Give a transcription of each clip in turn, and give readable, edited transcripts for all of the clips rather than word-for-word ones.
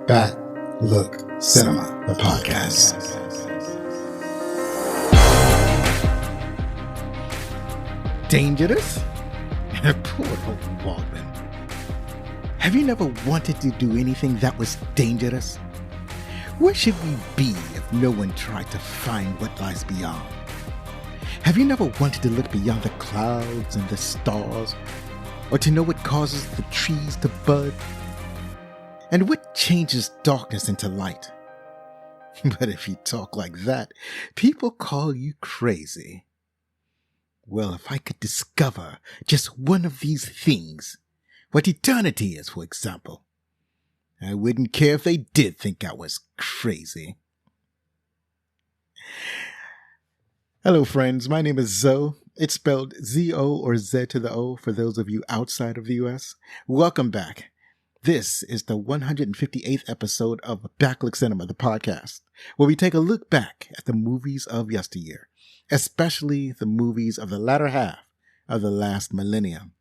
Back Look Cinema, the podcast. Dangerous? Poor old Waldman. Have you never wanted to do anything that was dangerous? Where should we be if no one tried to find what lies beyond? Have you never wanted to look beyond the clouds and the stars, or to know what causes the trees to bud? And what changes darkness into light? But if you talk like that, people call you crazy. Well, if I could discover just one of these things, what eternity is, for example, I wouldn't care if they did think I was crazy. Hello, friends. My name is Zoe. It's spelled Z-O or Z to the O for those of you outside of the U.S. Welcome back. This is the 158th episode of Back Look Cinema, the podcast, where we take a look back at the movies of yesteryear, especially the movies of the latter half of the last millennium.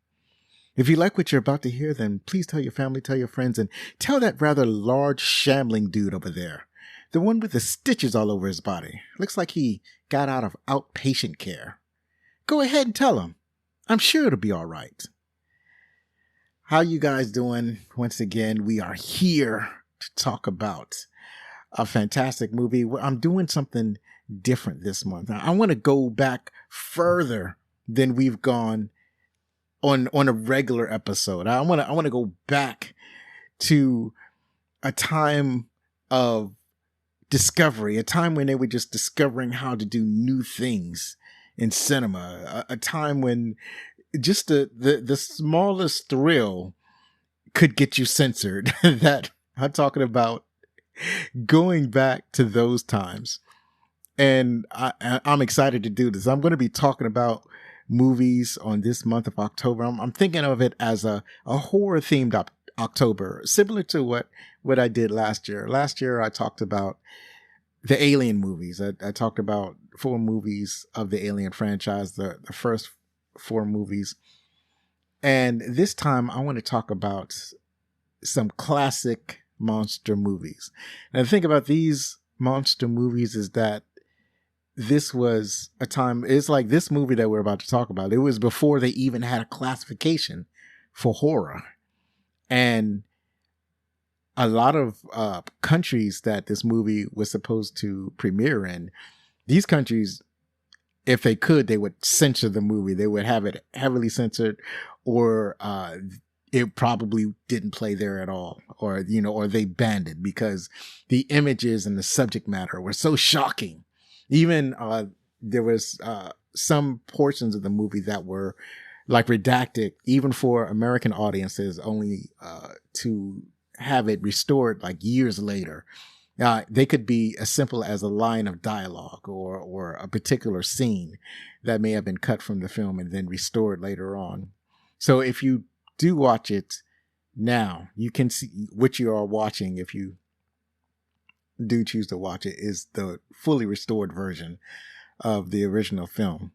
If you like what you're about to hear, then please tell your family, tell your friends, and tell that rather large shambling dude over there, the one with the stitches all over his body. Looks like he got out of outpatient care. Go ahead and tell him. I'm sure it'll be all right. How you guys doing? Once again, we are here to talk about a fantastic movie. I'm doing something different this month. I want to go back further than we've gone on a regular episode. I want to go back to a time of discovery, a time when they were just discovering how to do new things in cinema, a time when just the smallest thrill could get you censored. That I'm talking about going back to those times. And I'm excited to do this. I'm going to be talking about movies on this month of October. I'm thinking of it as a horror themed October, similar to what I did last year. Last year, I talked about the Alien movies. I talked about 4 movies of the Alien franchise, the first 4 movies. And this time I want to talk about some classic monster movies. And the thing about these monster movies is that this was a time, it's like this movie that we're about to talk about, it was before they even had a classification for horror. And a lot of countries that this movie was supposed to premiere in, these countries, if they could, they would censor the movie. They would have it heavily censored, or it probably didn't play there at all, or they banned it because the images and the subject matter were so shocking. Even there was some portions of the movie that were like redacted, even for American audiences, only to have it restored like years later. They could be as simple as a line of dialogue or a particular scene that may have been cut from the film and then restored later on. So if you do watch it now, you can see what you are watching. If you do choose to watch it, is the fully restored version of the original film.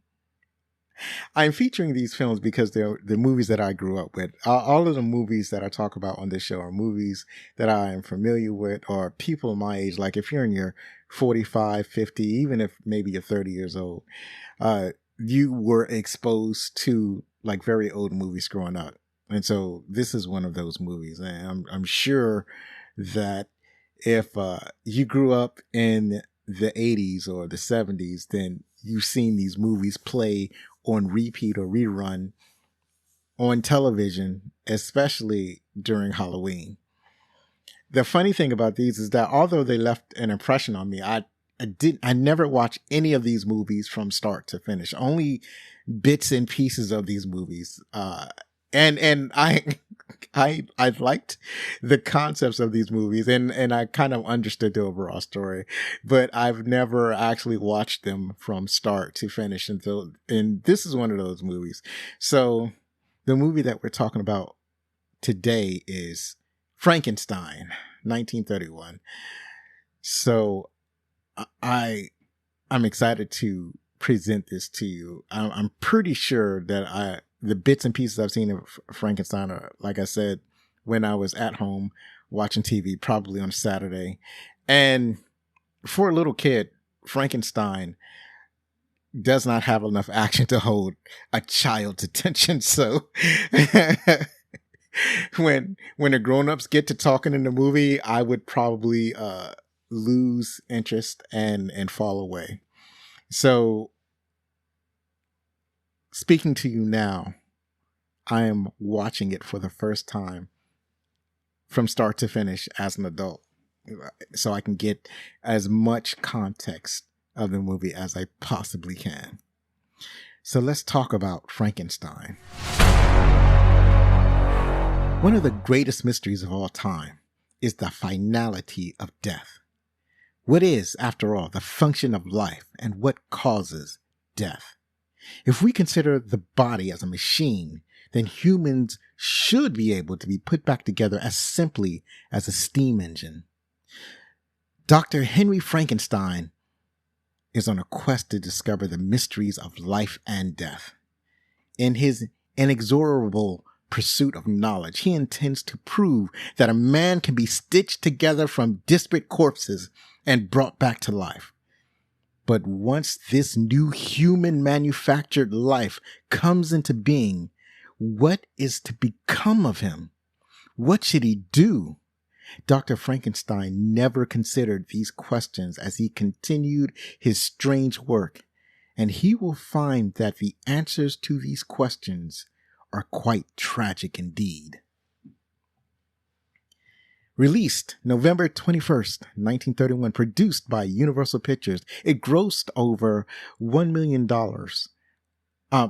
I'm featuring these films because they're the movies that I grew up with. All of the movies that I talk about on this show are movies that I am familiar with, or people my age. Like if you're in your 45, 50, even if maybe you're 30 years old, you were exposed to like very old movies growing up. And so this is one of those movies. And I'm sure that if you grew up in the 80s or the 70s, then you've seen these movies play on repeat or rerun on television, especially during Halloween. The funny thing about these is that although they left an impression on me, I never watched any of these movies from start to finish, only bits and pieces of these movies. And I liked the concepts of these movies, and I kind of understood the overall story, but I've never actually watched them from start to finish and this is one of those movies. So the movie that we're talking about today is Frankenstein, 1931. So I'm excited to present this to you. I'm pretty sure that the bits and pieces I've seen of Frankenstein are, like I said, when I was at home watching TV, probably on Saturday. And for a little kid, Frankenstein does not have enough action to hold a child's attention. So when the grown-ups get to talking in the movie, I would probably lose interest and fall away. So speaking to you now, I am watching it for the first time from start to finish as an adult, so I can get as much context of the movie as I possibly can. So let's talk about Frankenstein. One of the greatest mysteries of all time is the finality of death. What is, after all, the function of life, and what causes death? If we consider the body as a machine, then humans should be able to be put back together as simply as a steam engine. Dr. Henry Frankenstein is on a quest to discover the mysteries of life and death. In his inexorable pursuit of knowledge, he intends to prove that a man can be stitched together from disparate corpses and brought back to life. But once this new human manufactured life comes into being, what is to become of him? What should he do? Dr. Frankenstein never considered these questions as he continued his strange work, and he will find that the answers to these questions are quite tragic indeed. Released November 21st, 1931, produced by Universal Pictures, it grossed over $1 million.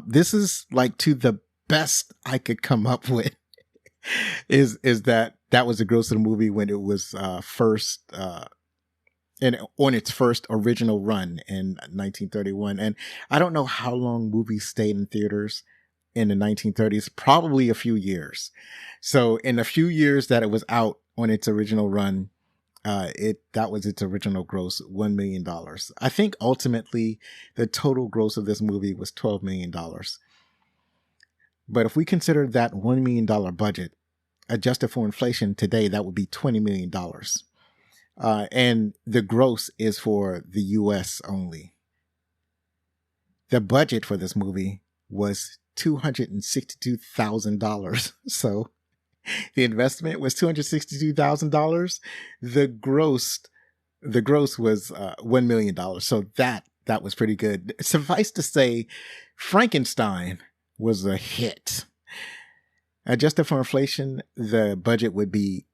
This is like to the best I could come up with is that was the gross of the movie when it was first and on its first original run in 1931. And I don't know how long movies stayed in theaters in the 1930s, probably a few years. So in the few years that it was out on its original run, that was its original gross, $1 million. I think ultimately the total gross of this movie was $12 million. But if we consider that $1 million budget, adjusted for inflation today, that would be $20 million. And the gross is for the US only. The budget for this movie was $262,000. So the investment was $262,000. The gross was $1 million. So that was pretty good. Suffice to say, Frankenstein was a hit. Adjusted for inflation, the budget would be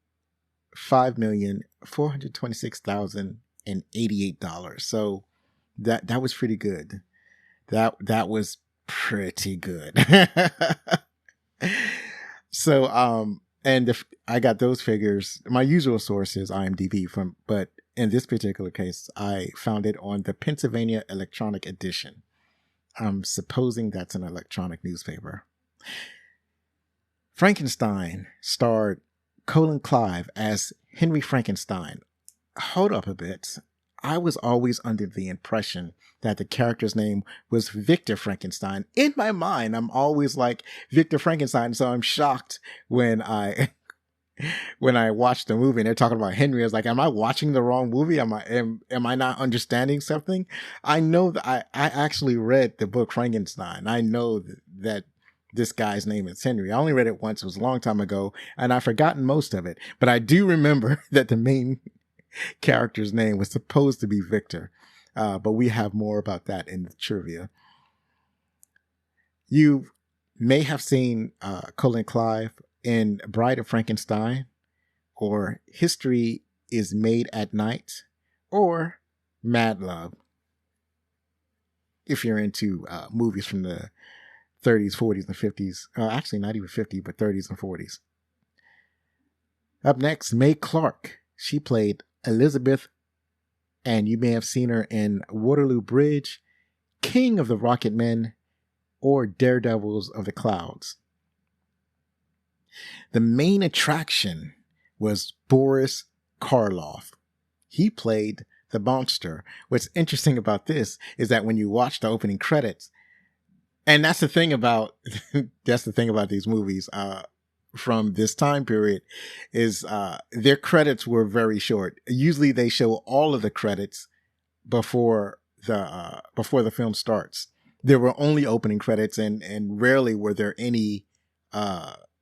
$5,426,088. So that was pretty good. That was pretty good. So and if I got those figures, my usual source is IMDb but in this particular case, I found it on the Pennsylvania Electronic Edition. I'm supposing that's an electronic newspaper. Frankenstein starred Colin Clive as Henry Frankenstein. Hold up a bit. I was always under the impression that the character's name was Victor Frankenstein. In my mind, I'm always like Victor Frankenstein, so I'm shocked when I watched the movie and they're talking about Henry. I was like, am I watching the wrong movie? Am I not understanding something? I know that I actually read the book Frankenstein. I know that this guy's name is Henry. I only read it once. It was a long time ago, and I've forgotten most of it. But I do remember that the main character's name was supposed to be Victor. But we have more about that in the trivia. You may have seen Colin Clive in Bride of Frankenstein, or History is Made at Night, or Mad Love, if you're into movies from the 30s, 40s, and 50s. Actually, not even 50, but 30s and 40s. Up next, Mae Clarke. She played Elizabeth, and you may have seen her in Waterloo Bridge, King of the Rocket Men, or Daredevils of the Clouds. The main attraction was Boris Karloff. He played the monster. What's interesting about this is that when you watch the opening credits, and that's the thing about these movies, from this time period is their credits were very short. Usually they show all of the credits before the film starts. There were only opening credits and rarely were there any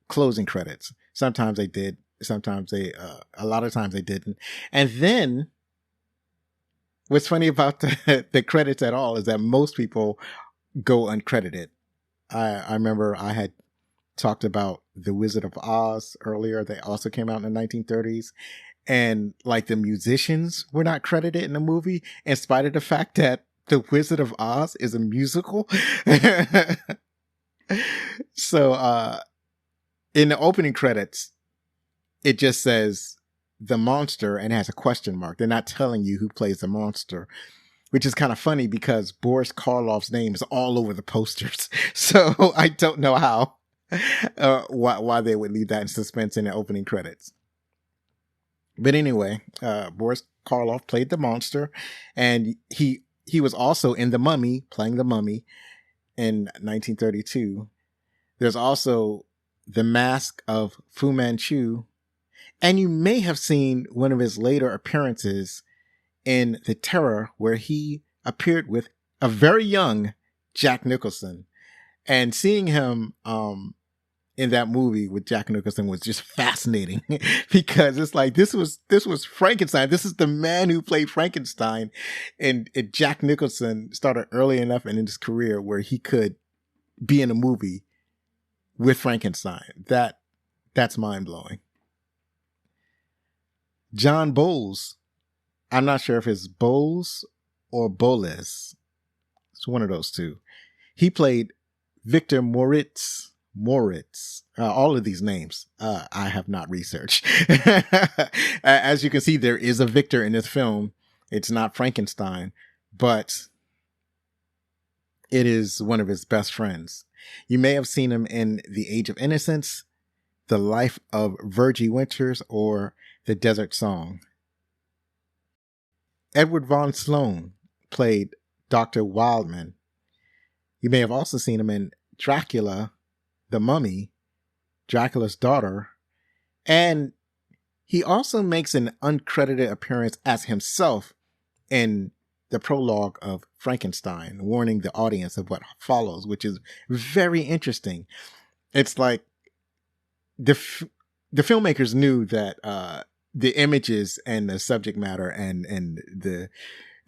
closing credits. Sometimes they did, sometimes a lot of times they didn't. And then what's funny about the credits at all is that most people go uncredited. I remember I had talked about The Wizard of Oz earlier. They also came out in the 1930s. And like the musicians were not credited in the movie, in spite of the fact that The Wizard of Oz is a musical. So in the opening credits, it just says the monster and has a question mark. They're not telling you who plays the monster, which is kind of funny because Boris Karloff's name is all over the posters. So I don't know how, why they would leave that in suspense in the opening credits. But anyway, Boris Karloff played the monster, and he was also in The Mummy, playing the Mummy in 1932. There's also The Mask of Fu Manchu, and you may have seen one of his later appearances in The Terror, where he appeared with a very young Jack Nicholson. And seeing him in that movie with Jack Nicholson was just fascinating because it's like this was Frankenstein. This is the man who played Frankenstein, and Jack Nicholson started early enough in his career where he could be in a movie with Frankenstein. That's mind blowing. John Bowles, I'm not sure if it's Bowles or Boles. It's one of those two. He played Victor Moritz. All of these names I have not researched. As you can see, there is a Victor in this film. It's not Frankenstein, but it is one of his best friends. You may have seen him in The Age of Innocence, The Life of Virgie Winters, or The Desert Song. Edward von Sloan played Dr. Wildman. You may have also seen him in Dracula, The Mummy, Dracula's Daughter, and he also makes an uncredited appearance as himself in the prologue of Frankenstein, warning the audience of what follows, which is very interesting. It's like the filmmakers knew that the images and the subject matter and the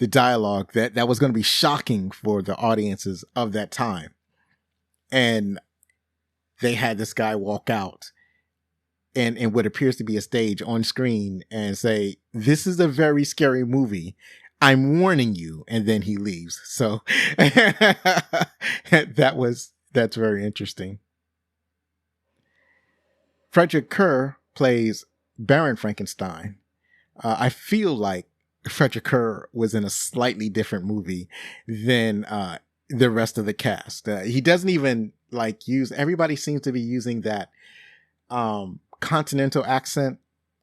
dialogue that was going to be shocking for the audiences of that time. And they had this guy walk out in what appears to be a stage on screen and say, "This is a very scary movie. I'm warning you." And then he leaves. So that's very interesting. Frederick Kerr plays Baron Frankenstein. I feel like Frederick Kerr was in a slightly different movie than the rest of the cast. He doesn't even everybody seems to be using that continental accent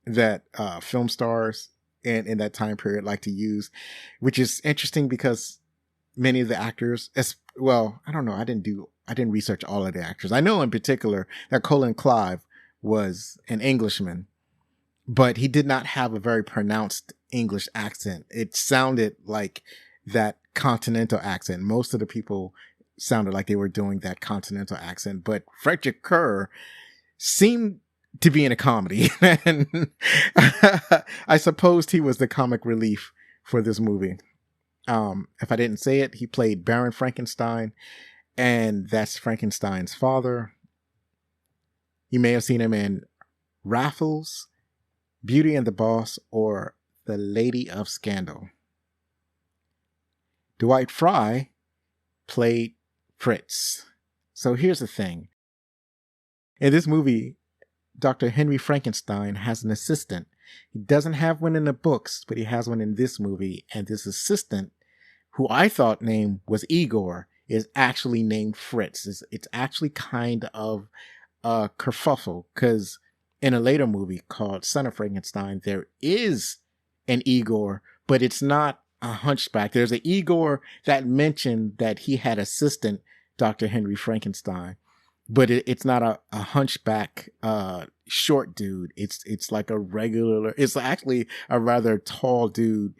that film stars in that time period like to use, which is interesting because many of the actors, I don't know, I didn't research all of the actors. I know in particular that Colin Clive was an Englishman, but he did not have a very pronounced English accent. It sounded like that continental accent. Most of the people sounded like they were doing that continental accent, but Frederick Kerr seemed to be in a comedy. And I supposed he was the comic relief for this movie. If I didn't say it, he played Baron Frankenstein, and that's Frankenstein's father. You may have seen him in Raffles, Beauty and the Boss, or The Lady of Scandal. Dwight Frye played Fritz. So here's the thing. In this movie, Dr. Henry Frankenstein has an assistant. He doesn't have one in the books, but he has one in this movie. And this assistant, who I thought name was Igor, is actually named Fritz. It's actually kind of a kerfuffle, because in a later movie called Son of Frankenstein, there is an Igor, but it's not a hunchback. There's an Igor that mentioned that he had assistant Dr. Henry Frankenstein, but it's not a hunchback short dude. It's like a regular. It's actually a rather tall dude.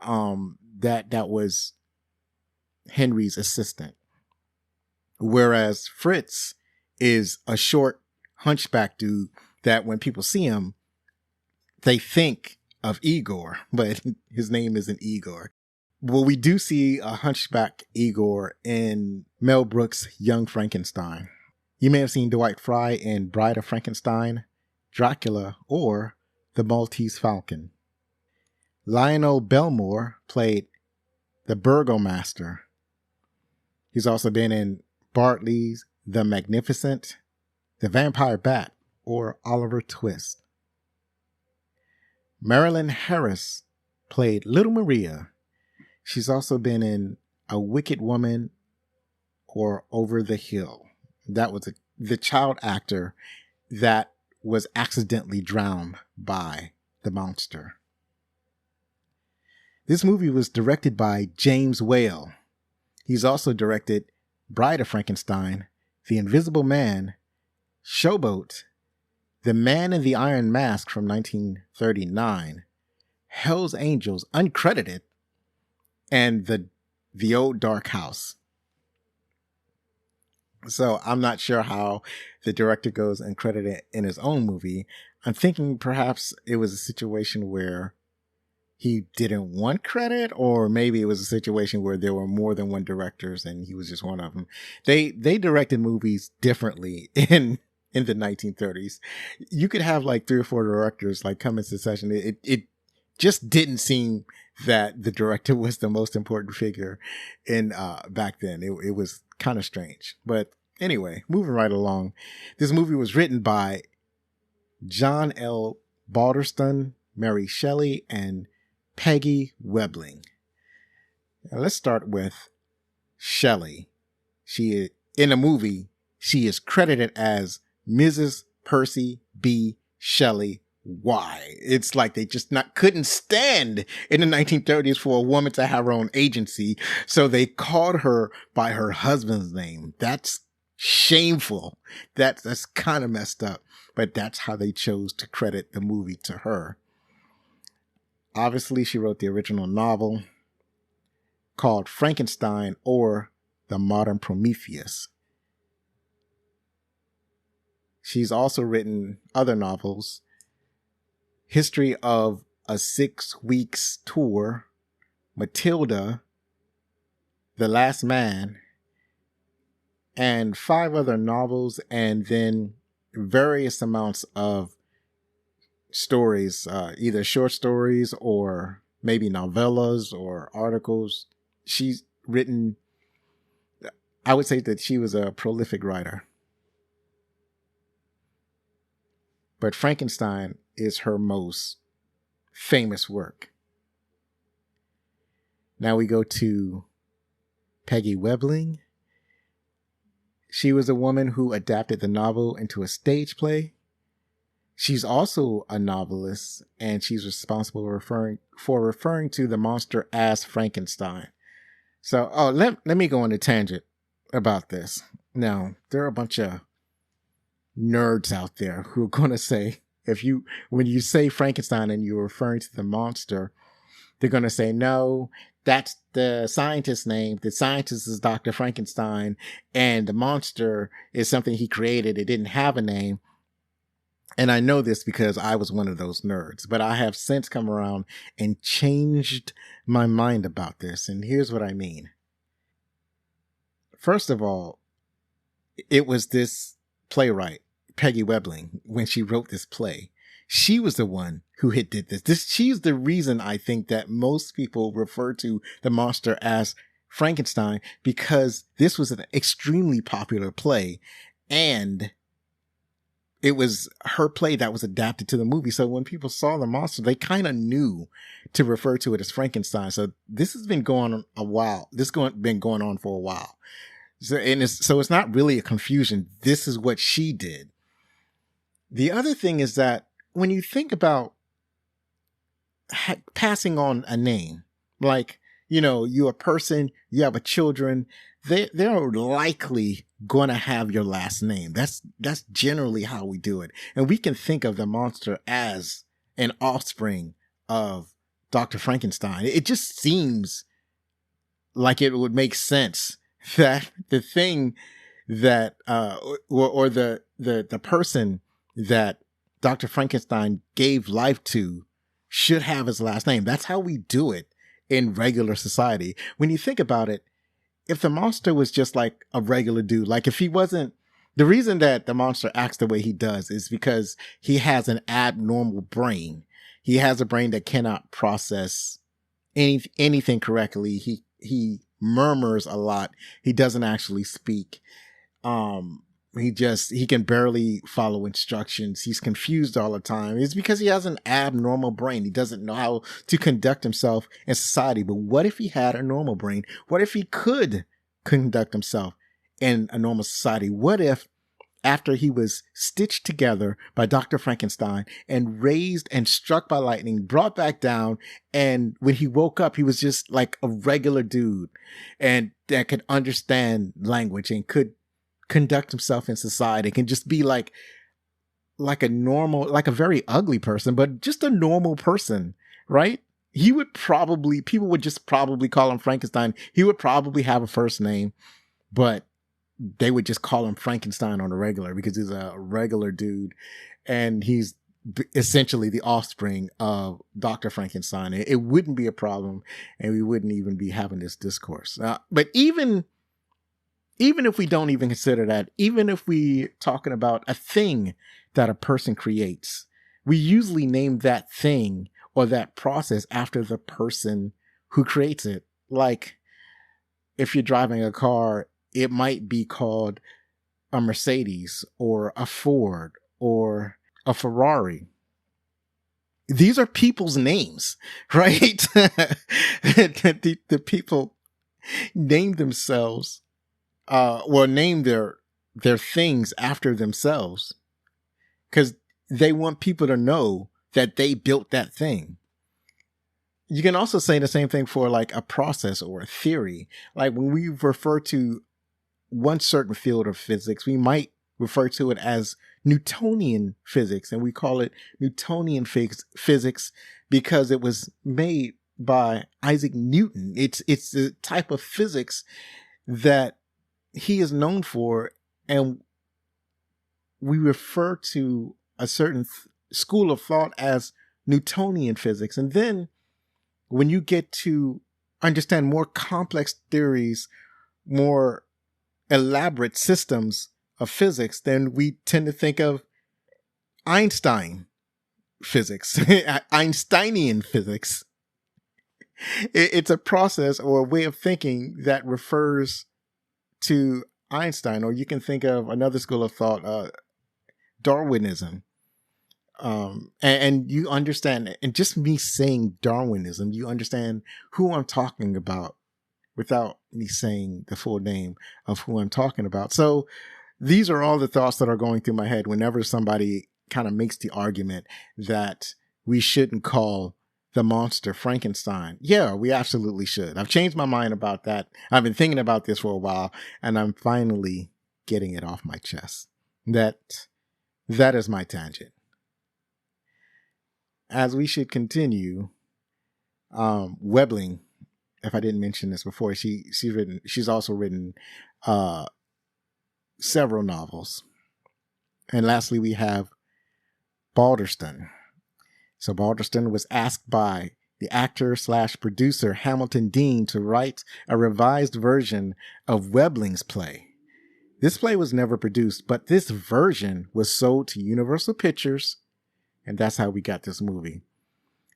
That was Henry's assistant, whereas Fritz is a short hunchback dude that when people see him, they think of Igor, but his name isn't Igor. Well, we do see a hunchback Igor in Mel Brooks' Young Frankenstein. You may have seen Dwight Fry in Bride of Frankenstein, Dracula, or The Maltese Falcon. Lionel Belmore played the Burgomaster. He's also been in Bartley's The Magnificent, The Vampire Bat, or Oliver Twist. Marilyn Harris played Little Maria. She's also been in A Wicked Woman or Over the Hill. That was the child actor that was accidentally drowned by the monster. This movie was directed by James Whale. He's also directed Bride of Frankenstein, The Invisible Man, Showboat, The Man in the Iron Mask from 1939, Hell's Angels, uncredited, and the Old Dark House. So I'm not sure how the director goes uncredited in his own movie. I'm thinking perhaps it was a situation where he didn't want credit, or maybe it was a situation where there were more than one directors and he was just one of them. They directed movies differently in the 1930s. You could have like 3 or 4 directors like come in succession. It just didn't seem that the director was the most important figure in back then. It was kind of strange. But anyway, moving right along. This movie was written by John L. Balderston, Mary Shelley, and Peggy Webling. Now let's start with Shelley. In the movie, she is credited as Mrs. Percy B. Shelley. Why? It's like they just couldn't stand in the 1930s for a woman to have her own agency, so they called her by her husband's name. That's shameful. That's kind of messed up, but that's how they chose to credit the movie to her. Obviously, she wrote the original novel called Frankenstein or The Modern Prometheus. She's also written other novels: History of a 6 Weeks Tour, Matilda, The Last Man, and 5 other novels, and then various amounts of stories, either short stories or maybe novellas or articles. She's written, I would say that she was a prolific writer. But Frankenstein is her most famous work. Now we go to Peggy Webling. She was a woman who adapted the novel into a stage play. She's also a novelist, and she's responsible for referring to the monster as Frankenstein. So, let me go on a tangent about this. Now, there are a bunch of nerds out there who are going to say, when you say Frankenstein and you're referring to the monster, they're going to say, no, that's the scientist's name. The scientist is Dr. Frankenstein, and the monster is something he created. It didn't have a name. And I know this because I was one of those nerds, but I have since come around and changed my mind about this. And here's what I mean. First of all, it was this playwright, Peggy Webling, when she wrote this play. She was the one who did this. She's the reason I think that most people refer to the monster as Frankenstein, because this was an extremely popular play, and it was her play that was adapted to the movie. So when people saw the monster, they kind of knew to refer to it as Frankenstein. So this has been going on a while. Been going on for a while. So it's not really a confusion. This is what she did. The other thing is that when you think about passing on a name, like, you're a person, you have a children, they're likely going to have your last name. That's generally how we do it. And we can think of the monster as an offspring of Dr. Frankenstein. It just seems like it would make sense that the thing that, or the person that Dr. Frankenstein gave life to should have his last name. That's how we do it in regular society. When you think about it, if the monster was just like a regular dude, like if he wasn't, the reason that the monster acts the way he does is because he has an abnormal brain. He has a brain that cannot process anything correctly. He murmurs a lot. He doesn't actually speak. He can barely follow instructions. He's confused all the time. It's because he has an abnormal brain. He doesn't know how to conduct himself in society. But what if he had a normal brain? What if he could conduct himself in a normal society? What if after he was stitched together by Dr. Frankenstein and raised and struck by lightning, brought back down, and when he woke up, he was just like a regular dude and that could understand language and could conduct himself in society, can just be like a normal, like a very ugly person, but just a normal person, right? People would just probably call him Frankenstein. He would probably have a first name, but they would just call him Frankenstein on a regular because he's a regular dude and he's essentially the offspring of Dr. Frankenstein. It wouldn't be a problem and we wouldn't even be having this discourse. But even if we don't even consider that, even if we're talking about a thing that a person creates, we usually name that thing or that process after the person who creates it. Like if you're driving a car, it might be called a Mercedes or a Ford or a Ferrari. These are people's names, right? The people name themselves name their things after themselves because they want people to know that they built that thing. You can also say the same thing for like a process or a theory. Like when we refer to one certain field of physics, we might refer to it as Newtonian physics, and we call it Newtonian physics because it was made by Isaac Newton. It's the type of physics that he is known for, and we refer to a certain school of thought as Newtonian physics. And then when you get to understand more complex theories, more elaborate systems of physics, then we tend to think of Einstein physics, Einsteinian physics. It's a process or a way of thinking that refers to Einstein, or you can think of another school of thought, Darwinism. And you understand, and just me saying Darwinism, you understand who I'm talking about without me saying the full name of who I'm talking about. So these are all the thoughts that are going through my head whenever somebody kind of makes the argument that we shouldn't call the monster Frankenstein. Yeah, we absolutely should. I've changed my mind about that. I've been thinking about this for a while, and I'm finally getting it off my chest. That is my tangent. As we should continue, Webling, if I didn't mention this before, she's also written several novels. And lastly, we have Balderston. So Balderston was asked by the actor/producer Hamilton Dean to write a revised version of Webling's play. This play was never produced, but this version was sold to Universal Pictures, and that's how we got this movie.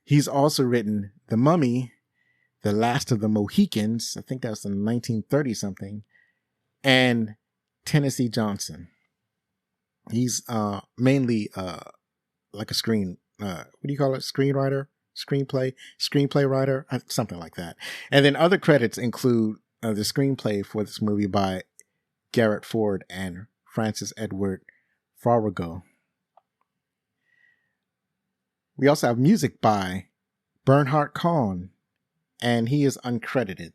He's also written The Mummy, The Last of the Mohicans, I think that was in 1930 something, and Tennessee Johnson. He's mainly like a what do you call it? Screenwriter, screenplay writer, something like that. And then other credits include the screenplay for this movie by Garrett Ford and Francis Edward Farrago. We also have music by Bernhard Cohn and he is uncredited.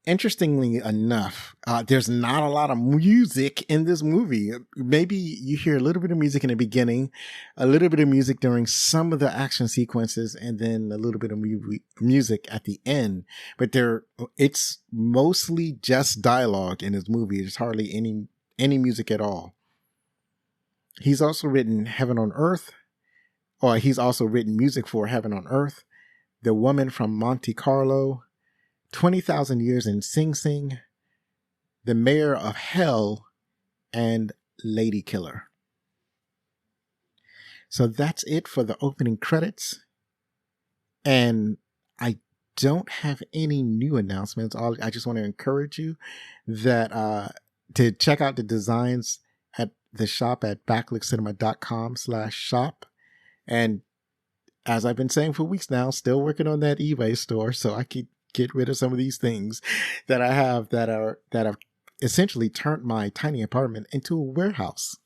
Interestingly enough, there's not a lot of music in this movie. Maybe you hear a little bit of music in the beginning, a little bit of music during some of the action sequences, and then a little bit of music at the end. But it's mostly just dialogue in this movie. There's hardly any music at all. He's also written Heaven on Earth, or he's also written music for Heaven on Earth, The Woman from Monte Carlo, 20,000 Years in Sing Sing, The Mayor of Hell, and Lady Killer. So that's it for the opening credits. And I don't have any new announcements. I just want to encourage you that to check out the designs at the shop at backlickcinema.com/shop. And as I've been saying for weeks now, still working on that eBay store so I could get rid of some of these things that I have that have essentially turned my tiny apartment into a warehouse.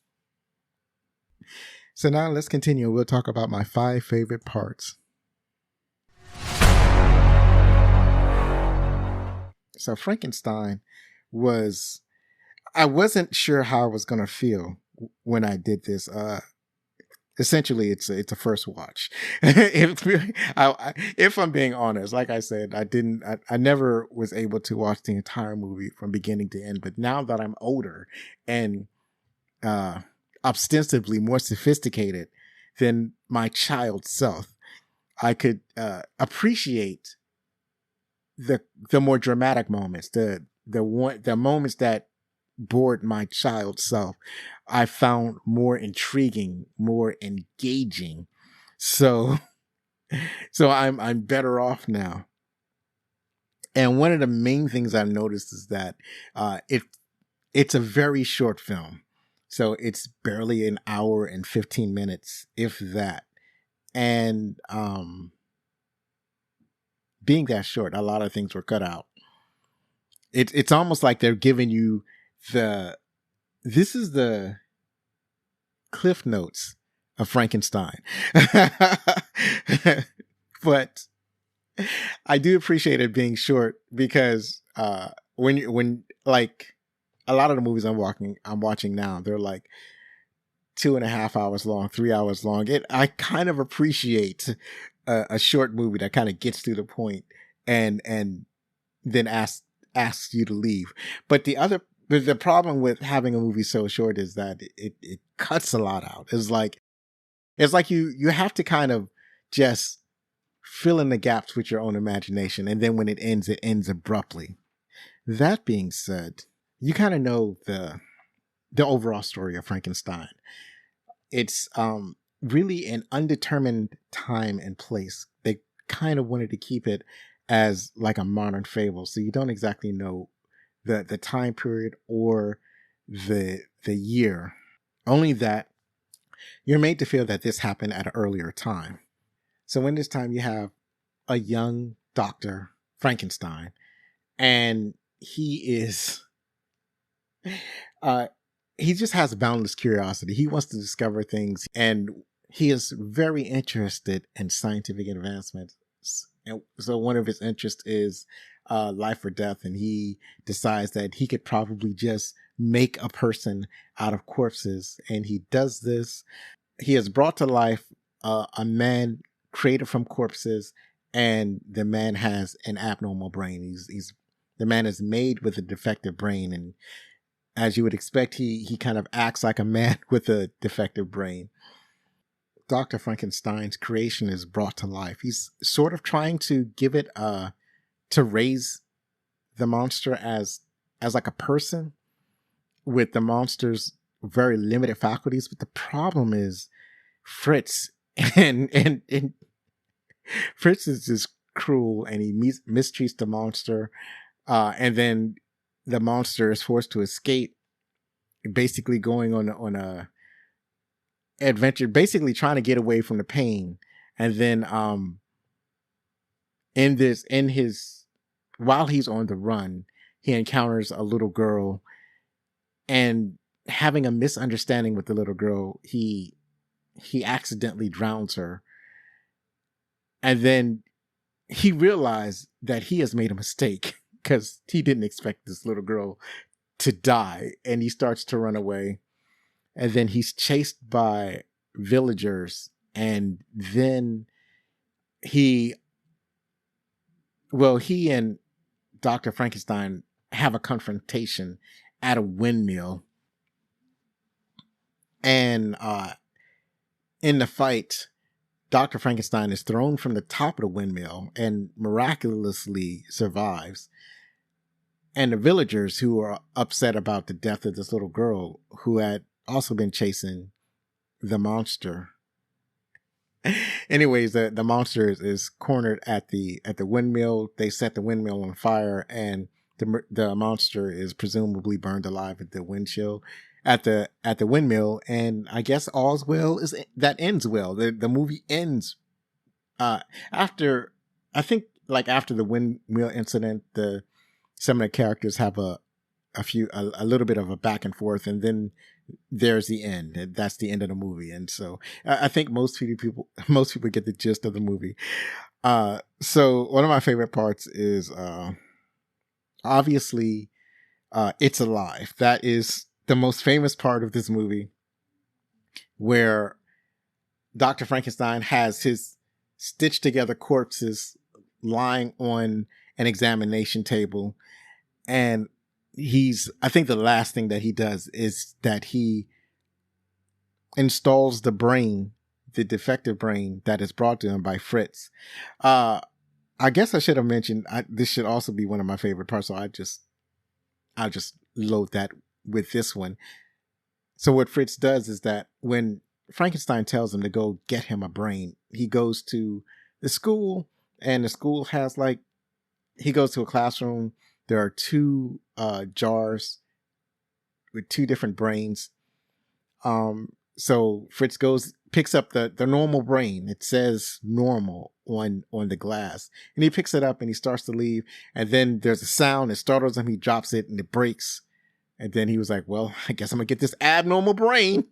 So now let's continue. We'll talk about my 5 favorite parts. So Frankenstein I wasn't sure how I was going to feel when I did this. Essentially, it's a first watch. If I'm being honest, like I said, I never was able to watch the entire movie from beginning to end. But now that I'm older and ostensibly more sophisticated than my child self, I could appreciate the more dramatic moments, the moments that bored my child self, I found more intriguing, more engaging. So I'm better off now. And one of the main things I've noticed is that it's a very short film. So it's barely an hour and 15 minutes, if that. And being that short, a lot of things were cut out. It's almost like they're giving you this is the Cliff Notes of Frankenstein. But I do appreciate it being short because when like a lot of the movies I'm watching now, they're like 2.5 hours long, 3 hours long. I kind of appreciate a short movie that kind of gets to the point and then asks you to leave. But the problem with having a movie so short is that it cuts a lot out. It's like you have to kind of just fill in the gaps with your own imagination, and then when it ends abruptly. That being said, you kind of know the overall story of Frankenstein. It's really an undetermined time and place. They kind of wanted to keep it as like a modern fable, so you don't exactly know the time period or the year. Only that you're made to feel that this happened at an earlier time. So in this time, you have a young Dr. Frankenstein, and he just has boundless curiosity. He wants to discover things, and he is very interested in scientific advancements. And so one of his interests is life or death, and he decides that he could probably just make a person out of corpses, and he does this. He has brought to life a man created from corpses, and the man has an abnormal brain. The man is made with a defective brain, and as you would expect, he kind of acts like a man with a defective brain. Dr. Frankenstein's creation is brought to life. He's sort of trying to give it to raise the monster as like a person with the monster's very limited faculties. But the problem is Fritz, and Fritz is just cruel, and he mistreats the monster, and then the monster is forced to escape, basically going on a adventure, basically trying to get away from the pain. And then while he's on the run, he encounters a little girl, and having a misunderstanding with the little girl, he accidentally drowns her. And then he realized that he has made a mistake because he didn't expect this little girl to die, and he starts to run away. And then he's chased by villagers, and then he and Dr. Frankenstein have a confrontation at a windmill. And in the fight, Dr. Frankenstein is thrown from the top of the windmill and miraculously survives. And the villagers, who are upset about the death of this little girl who had also been chasing the monster. Anyways, the monster is cornered at the windmill. They set the windmill on fire, and the monster is presumably burned alive at the windshield at the windmill. And I guess all's well that ends well. The movie ends after, I think, like after the windmill incident, some of the characters have a little bit of a back and forth, and then there's the end. And that's the end of the movie. And so I think most people get the gist of the movie. So one of my favorite parts is obviously It's Alive. That is the most famous part of this movie, where Dr. Frankenstein has his stitched together corpses lying on an examination table. And I think the last thing that he does is that he installs the defective brain that is brought to him by Fritz. I guess I should have mentioned, this should also be one of my favorite parts. So I'll just load that with this one. So what Fritz does is that when Frankenstein tells him to go get him a brain, he goes to the school, and the school has he goes to a classroom. There are two jars with two different brains. So Fritz picks up the normal brain. It says normal on the glass, and he picks it up and he starts to leave. And then there's a sound that startles him. He drops it and it breaks. And then he was like, well, I guess I'm gonna get this abnormal brain.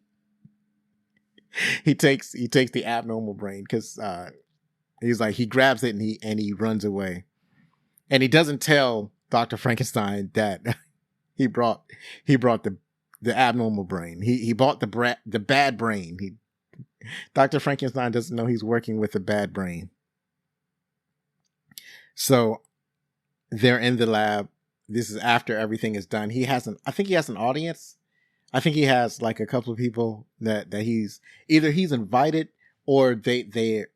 He takes the abnormal brain because he's like, he grabs it and he runs away. And he doesn't tell Dr. Frankenstein that he brought the abnormal brain. He bought the bad brain. Dr. Frankenstein doesn't know he's working with a bad brain. So they're in the lab. This is after everything is done. I think he has an audience. I think he has like a couple of people that he's invited, or they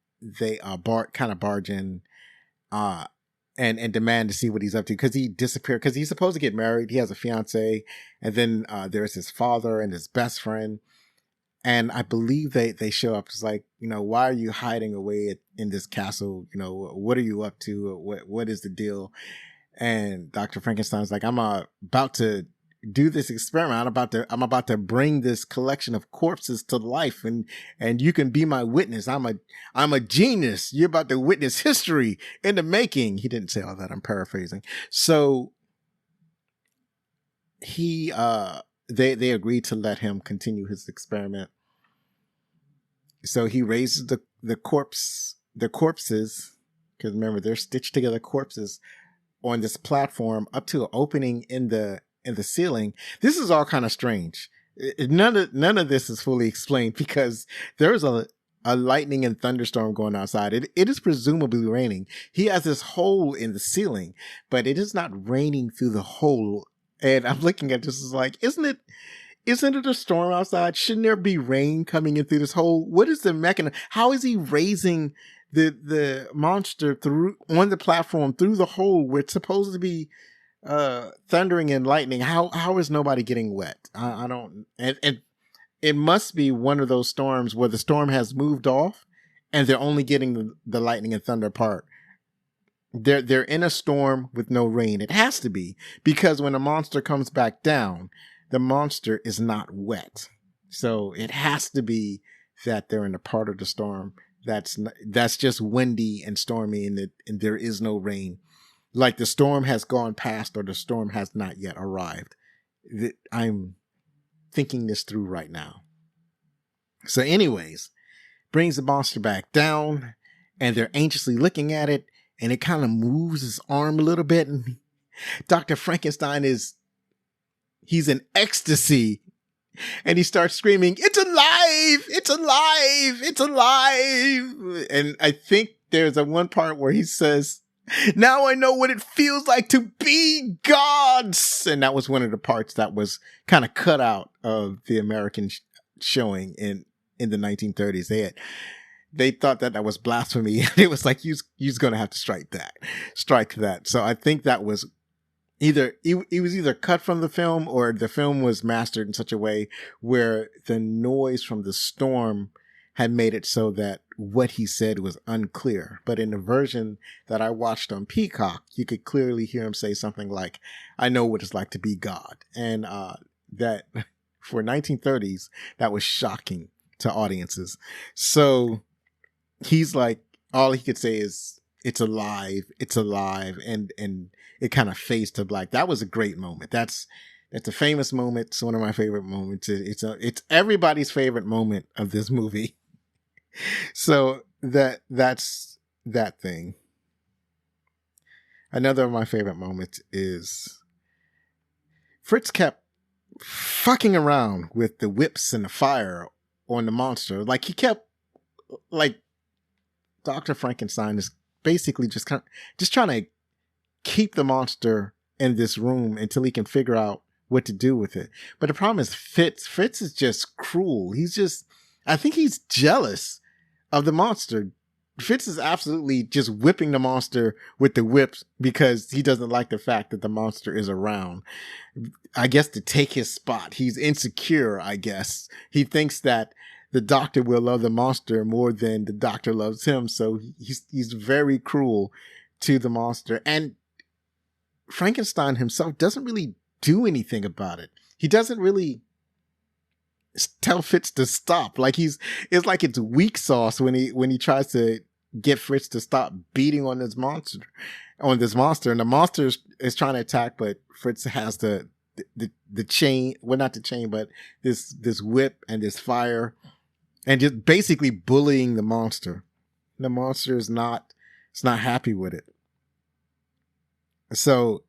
barge in and demand to see what he's up to, because he disappeared, because he's supposed to get married. He has a fiance, and then there's his father and his best friend. And I believe they show up. It's like, why are you hiding away in this castle? What are you up to? What is the deal? And Dr. Frankenstein's like, I'm about to do this experiment. I'm about to bring this collection of corpses to life, and you can be my witness. I'm a genius. You're about to witness history in the making. He didn't say all that. I'm paraphrasing. So they agreed to let him continue his experiment. So he raises the corpses, because remember, they're stitched together corpses on this platform up to an opening in the ceiling. This is all kind of strange. None of this is fully explained, because there's a lightning and thunderstorm going outside. It is presumably raining. He has this hole in the ceiling, but it is not raining through the hole. And I'm looking at this, is like, isn't it a storm outside? Shouldn't there be rain coming in through this hole? What is the mechanism? How is he raising the monster through on the platform through the hole where it's supposed to be thundering and lightning? How is nobody getting wet? I don't. And it must be one of those storms where the storm has moved off and they're only getting the lightning and thunder part. They're in a storm with no rain. It has to be, because when the monster comes back down, the monster is not wet. So it has to be that they're in a part of the storm that's just windy and stormy, and there is no rain. Like the storm has gone past, or the storm has not yet arrived. I'm thinking this through right now. So anyways, brings the monster back down, and they're anxiously looking at it, and it kind of moves his arm a little bit. And Dr. Frankenstein he's in ecstasy. And he starts screaming, "It's alive! It's alive! It's alive!" And I think there's one part where he says, "Now I know what it feels like to be gods." And that was one of the parts that was kind of cut out of the American showing in the 1930s. They thought that was blasphemy. It was like, you're going to have to strike that. So I think that was it was either cut from the film, or the film was mastered in such a way where the noise from the storm had made it so that what he said was unclear. But in the version that I watched on Peacock, you could clearly hear him say something like, "I know what it's like to be God." And that for 1930s, that was shocking to audiences. So he's like, all he could say is, "It's alive, it's alive," and it kind of fades to black. That was a great moment. That's a famous moment. It's one of my favorite moments. It's everybody's favorite moment of this movie. So that's that thing. Another of my favorite moments is Fritz kept fucking around with the whips and the fire on the monster. Like, he kept, like, Dr. Frankenstein is basically just trying to keep the monster in this room until he can figure out what to do with it. But the problem is Fritz. Fritz is just cruel. I think he's jealous of the monster. Fritz is absolutely just whipping the monster with the whips because he doesn't like the fact that the monster is around. I guess to take his spot. He's insecure, I guess. He thinks that the doctor will love the monster more than the doctor loves him. So he's very cruel to the monster. And Frankenstein himself doesn't really do anything about it. He doesn't really tell Fritz to stop. Like, it's like it's weak sauce when he tries to get Fritz to stop beating on this monster, and the monster is trying to attack, but Fritz has the chain, well, not the chain, but this whip and this fire, and just basically bullying the monster. The monster is not happy with it. So,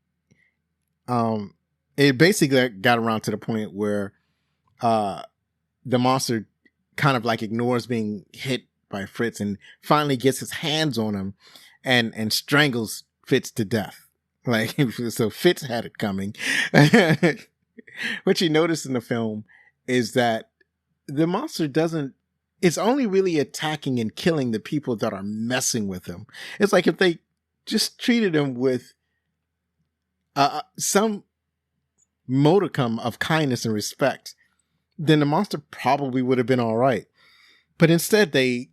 it basically got around to the point where, the monster kind of like ignores being hit by Fritz and finally gets his hands on him and strangles Fritz to death. Like, so Fritz had it coming. What you notice in the film is that the monster it's only really attacking and killing the people that are messing with him. It's like if they just treated him with some modicum of kindness and respect, then the monster probably would have been all right. But instead, they,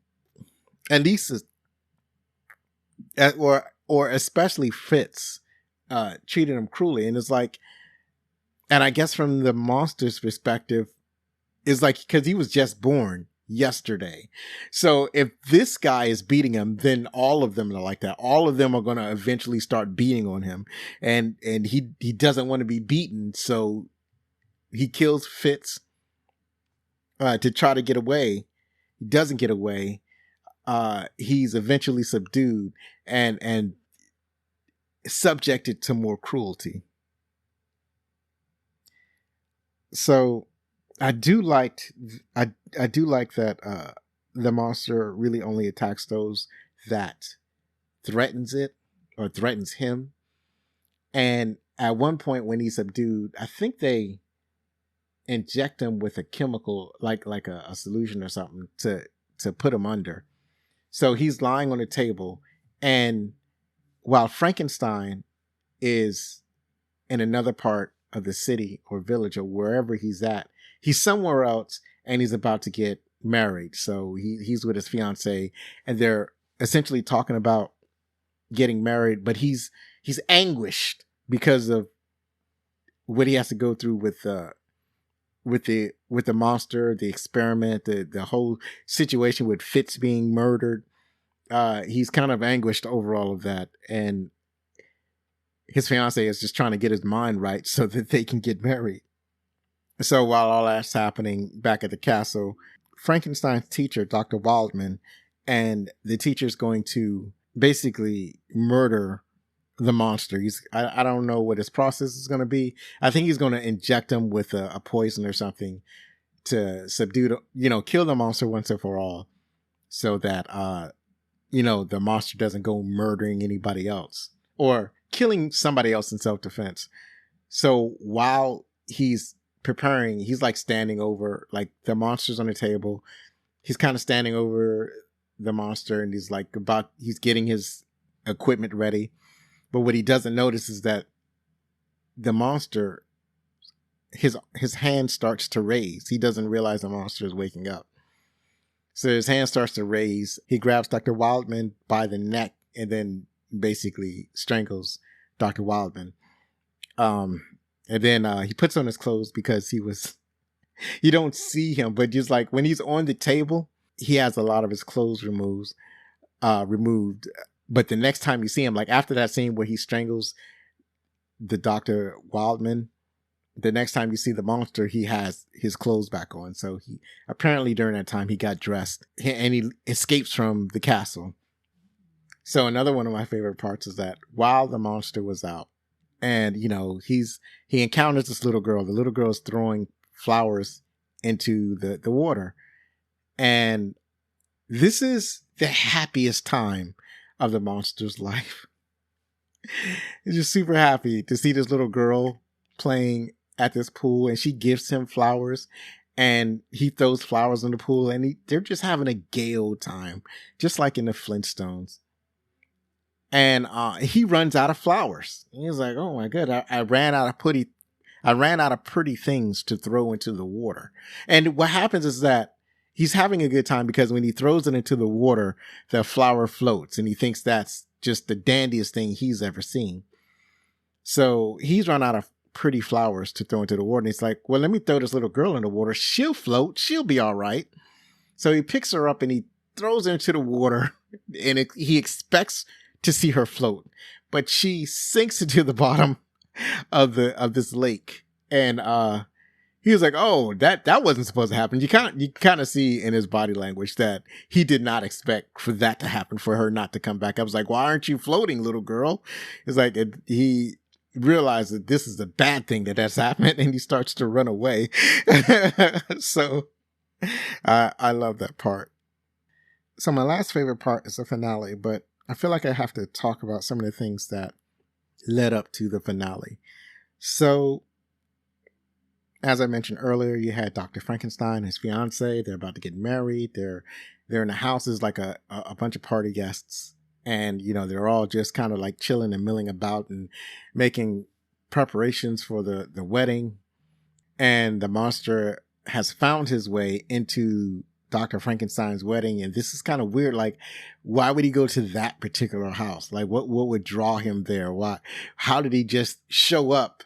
at least, or especially Fritz, treated him cruelly. And it's like, and I guess from the monster's perspective, it's like, because he was just born yesterday. So if this guy is beating him, then all of them are like that. All of them are going to eventually start beating on him. And he doesn't want to be beaten. So he kills Fritz to try to get away. He doesn't get away. He's eventually subdued and subjected to more cruelty. So I do like that the monster really only attacks those that threatens it or threatens him. And at one point when he's subdued, I think they inject him with a chemical, like a solution or something to put him under. So he's lying on a table, and while Frankenstein is in another part of the city or village or wherever he's at, he's somewhere else and he's about to get married. So he's with his fiance and they're essentially talking about getting married, but he's anguished because of what he has to go through with the monster, the experiment, the whole situation with Fitz being murdered. He's kind of anguished over all of that, and his fiance is just trying to get his mind right so that they can get married. So while all that's happening back at the castle, Frankenstein's teacher, Dr. Waldman, and the teacher's going to basically murder the monster. I don't know what his process is going to be. I think he's going to inject him with a poison or something to subdue, kill the monster once and for all, so that, the monster doesn't go murdering anybody else or killing somebody else in self-defense. So while he's preparing, he's like standing over, like the monster's on the table. He's kind of standing over the monster and he's getting his equipment ready. But what he doesn't notice is that the monster, his hand starts to raise. He doesn't realize the monster is waking up. So his hand starts to raise. He grabs Dr. Wildman by the neck and then basically strangles Dr. Wildman. And then he puts on his clothes because you don't see him, but just like when he's on the table, he has a lot of his clothes removed. But the next time you see him, like after that scene where he strangles the Dr. Wildman, the next time you see the monster, he has his clothes back on. So he apparently during that time he got dressed and he escapes from the castle. So another one of my favorite parts is that while the monster was out and, he encounters this little girl. The little girl is throwing flowers into the water. And this is the happiest time of the monster's life. He's just super happy to see this little girl playing at this pool, and she gives him flowers and he throws flowers in the pool, and they're just having a gay old time, just like in the Flintstones. And he runs out of flowers. He's like, "Oh my God, I ran out of pretty things to throw into the water." And what happens is that he's having a good time because when he throws it into the water, the flower floats, and he thinks that's just the dandiest thing he's ever seen. So he's run out of pretty flowers to throw into the water. And he's like, well, let me throw this little girl in the water. She'll float. She'll be all right. So he picks her up and he throws her into the water, and he expects to see her float, but she sinks into the bottom of this lake. And he was like, "Oh, that wasn't supposed to happen." You kind of see in his body language that he did not expect for that to happen, for her not to come back. I was like, "Why aren't you floating, little girl?" It's like he realized that this is a bad thing that's happened, and he starts to run away. So I love that part. So my last favorite part is the finale, but I feel like I have to talk about some of the things that led up to the finale. So, as I mentioned earlier, you had Dr. Frankenstein, his fiance. They're about to get married. They're in the house. There's like a bunch of party guests, and they're all just kind of like chilling and milling about and making preparations for the wedding. And the monster has found his way into Dr. Frankenstein's wedding, and this is kind of weird. Like, why would he go to that particular house? Like, what would draw him there? How did he just show up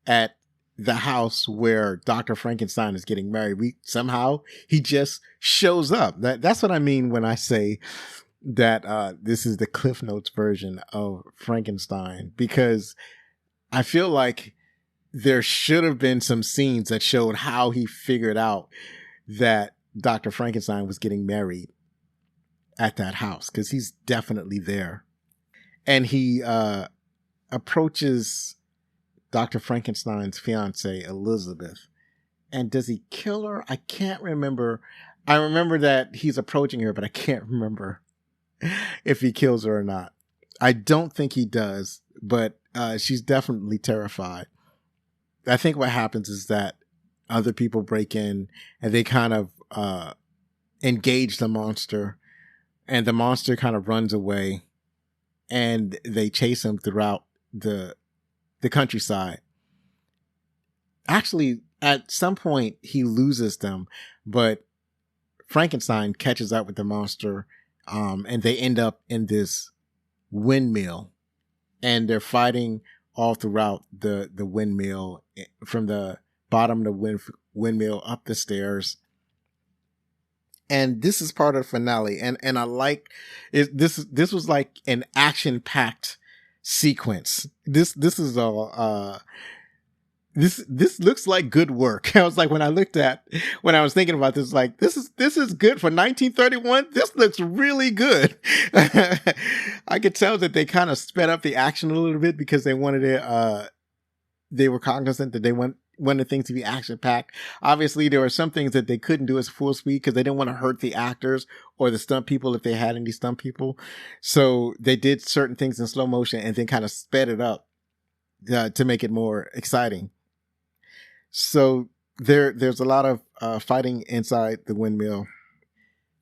at the house where Dr. Frankenstein is getting married? Somehow he just shows up. That's what I mean when I say that this is the Cliff Notes version of Frankenstein, because I feel like there should have been some scenes that showed how he figured out that Dr. Frankenstein was getting married at that house, because he's definitely there. And he approaches Dr. Frankenstein's fiance, Elizabeth. And does he kill her? I can't remember. I remember that he's approaching her, but I can't remember if he kills her or not. I don't think he does, but she's definitely terrified. I think what happens is that other people break in and they kind of engage the monster, and the monster kind of runs away, and they chase him throughout the countryside. Actually, at some point he loses them, but Frankenstein catches up with the monster, and they end up in this windmill, and they're fighting all throughout the windmill, from the bottom of the windmill up the stairs. And this is part of the finale, and I like it. This was like an action packed sequence. This is all this looks like good work. I was like, when I was thinking about this, like, this is good for 1931. This looks really good. I could tell that they kind of sped up the action a little bit because they wanted it, they were cognizant that they wanted things to be action packed. Obviously, there were some things that they couldn't do at full speed because they didn't want to hurt the actors or the stunt people if they had any stunt people. So they did certain things in slow motion and then kind of sped it up to make it more exciting. So there's a lot of fighting inside the windmill.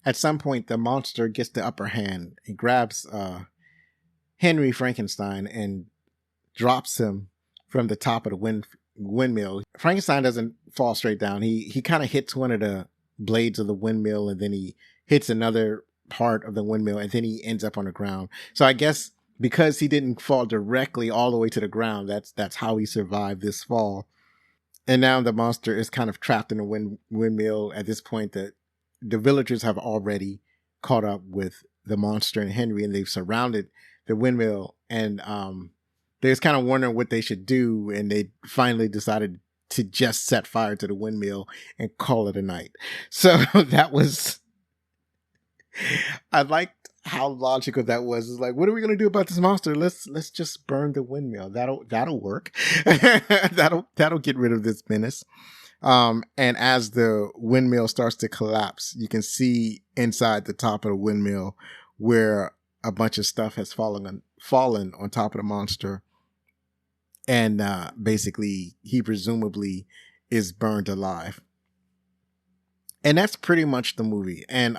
At some point, the monster gets the upper hand. He grabs Henry Frankenstein and drops him from the top of the windmill. Frankenstein doesn't fall straight down. He kind of hits one of the blades of the windmill, and then he hits another part of the windmill, and then he ends up on the ground. So I guess because he didn't fall directly all the way to the ground, that's how he survived this fall. And now the monster is kind of trapped in a windmill. At this point, the villagers have already caught up with the monster and Henry, and they've surrounded the windmill. And they're just kind of wondering what they should do. And they finally decided to just set fire to the windmill and call it a night. So that was... I liked how logical that was. It's like, what are we going to do about this monster? Let's just burn the windmill. That'll work. that'll get rid of this menace. And as the windmill starts to collapse, you can see inside the top of the windmill where a bunch of stuff has fallen on top of the monster. And basically, he presumably is burned alive. And that's pretty much the movie. And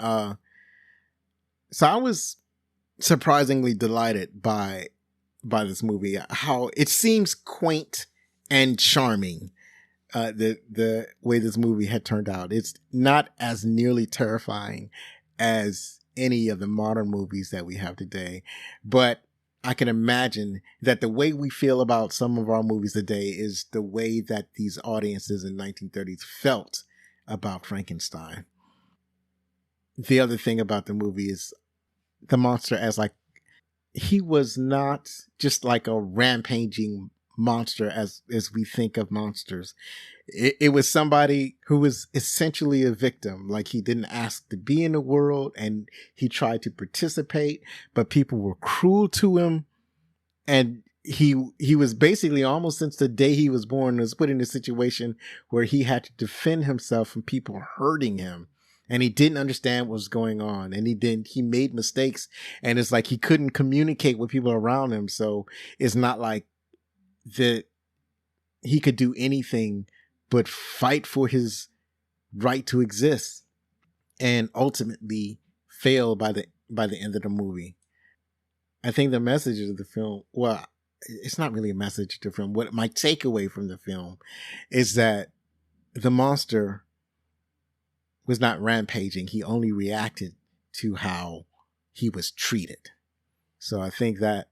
so I was surprisingly delighted by this movie. How it seems quaint and charming. The way this movie had turned out. It's not as nearly terrifying as any of the modern movies that we have today, but I can imagine that the way we feel about some of our movies today is the way that these audiences in 1930s felt about Frankenstein. The other thing about the movie is the monster as like, he was not just like a rampaging monster as we think of monsters. It was somebody who was essentially a victim. Like, he didn't ask to be in the world and he tried to participate, but people were cruel to him. And he was basically, almost since the day he was born, was put in a situation where he had to defend himself from people hurting him. And he didn't understand what was going on. And he made mistakes. And it's like he couldn't communicate with people around him. So it's not like that he could do anything but fight for his right to exist, and ultimately fail by the end of the movie. I think the message of the film, well, it's not really a message of the film. What my takeaway from the film is that the monster was not rampaging. He only reacted to how he was treated. So I think that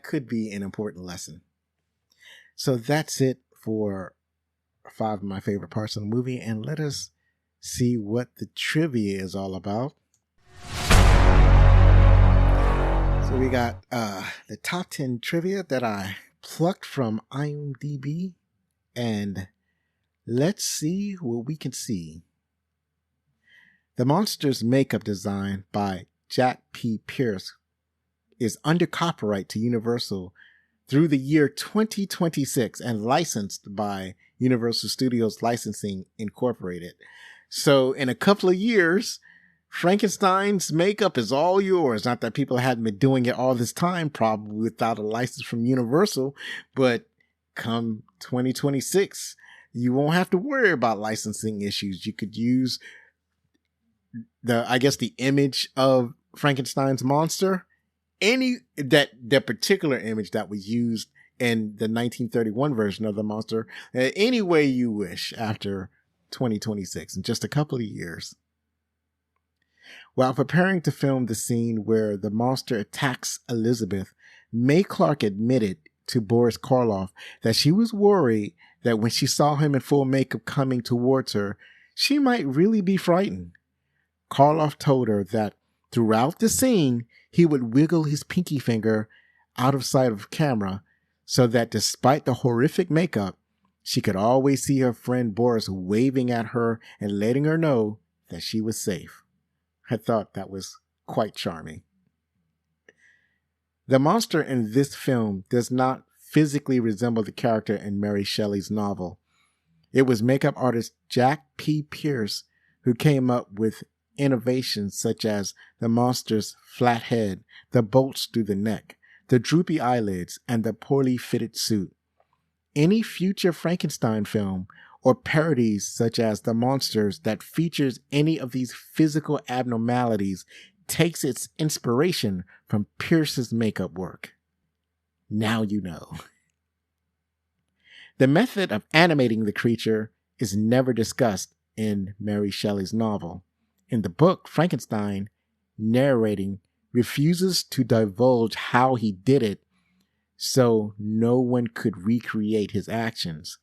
could be an important lesson. So that's it for 5 of my favorite parts of the movie. And let us see what the trivia is all about. So we got the top 10 trivia that I plucked from IMDb. And let's see what we can see. The monster's makeup design by Jack P. Pierce is under copyright to Universal through the year 2026 and licensed by Universal Studios Licensing Incorporated. So in a couple of years, Frankenstein's makeup is all yours. Not that people hadn't been doing it all this time, probably without a license from Universal, but come 2026, you won't have to worry about licensing issues. You could use the image of Frankenstein's monster, that particular image that was used in the 1931 version of the monster, any way you wish after 2026, in just a couple of years. While preparing to film the scene where the monster attacks Elizabeth, Mae Clarke admitted to Boris Karloff that she was worried that when she saw him in full makeup coming towards her, she might really be frightened. Karloff told her that throughout the scene, he would wiggle his pinky finger out of sight of camera so that despite the horrific makeup, she could always see her friend Boris waving at her and letting her know that she was safe. I thought that was quite charming. The monster in this film does not physically resemble the character in Mary Shelley's novel. It was makeup artist Jack P. Pierce who came up with innovations such as the monster's flat head, the bolts through the neck, the droopy eyelids, and the poorly fitted suit. Any future Frankenstein film or parodies such as The Monsters that features any of these physical abnormalities takes its inspiration from Pierce's makeup work. Now you know. The method of animating the creature is never discussed in Mary Shelley's novel. In the book, Frankenstein, narrating, refuses to divulge how he did it, so no one could recreate his actions,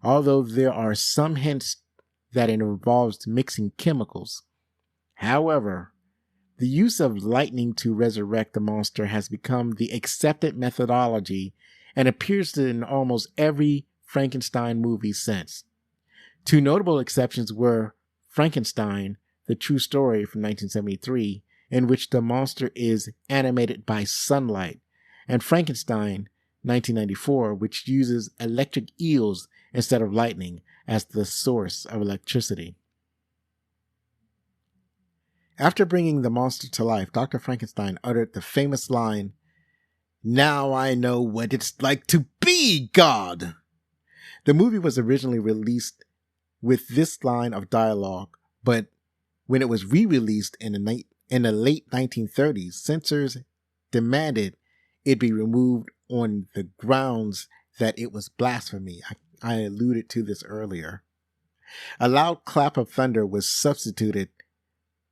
although there are some hints that it involves mixing chemicals. However, the use of lightning to resurrect the monster has become the accepted methodology and appears in almost every Frankenstein movie since. Two notable exceptions were Frankenstein, the True Story from 1973, in which the monster is animated by sunlight, and Frankenstein, 1994, which uses electric eels instead of lightning as the source of electricity. After bringing the monster to life, Dr. Frankenstein uttered the famous line, "Now I know what it's like to be God." The movie was originally released with this line of dialogue, but when it was re-released in the late 1930s, censors demanded it be removed on the grounds that it was blasphemy. I alluded to this earlier. A loud clap of thunder was substituted